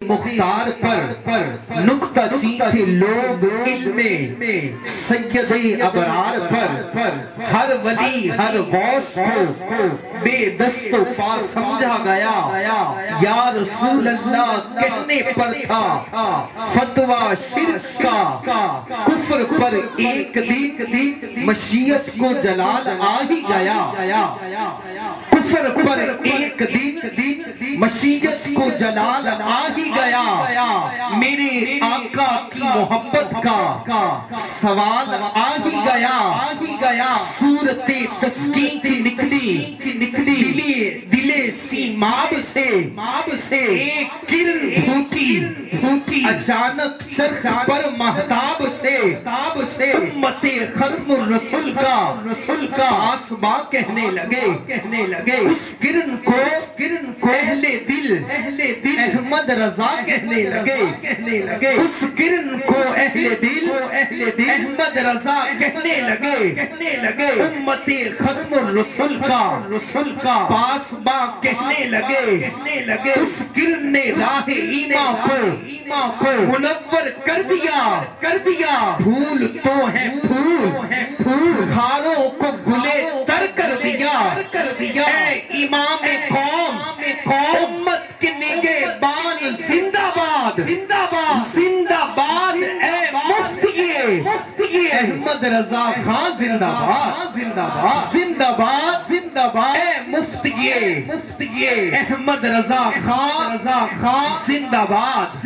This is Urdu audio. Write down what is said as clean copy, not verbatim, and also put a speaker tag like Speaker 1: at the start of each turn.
Speaker 1: مختار پر نکتہ چین تھے لوگ علم سید ابرار پر ہر ولی ہر غوث کو بے دست و پا سمجھا گیا یا رسول اللہ کہنے پر تھا فتویٰ شرک کا کفر پر ایک دن مشیت کو جلال آ ہی گیا کفر پر ایک دن مشیت کو جلال آ ہی گیا میرے آقا کی محبت کا سوال آ ہی گیا صورت تسکین کی نکلی دلے سیماب سے ایک کرن پھوٹی اچانک چرخ پر مہتاب سے امت ختم الرسول کا آسبا کہنے لگے اس کرن کو اہل دل احمد رضا کہنے لگے اس کرن کو اہل دل احمد رضا کہنے لگے امت ختم الرسول کا پاسبا کہنے لگے اس کرن نے راہ ایمان کو منور کر دیا پھول تو ہیں پھول خاروں کو گلے تر کر دیا اے امام قوم امت کے نگہبان زندہ باد اے مفتی احمد رضا خان زندہ باد اے مفتی احمد رضا خان زندہ باد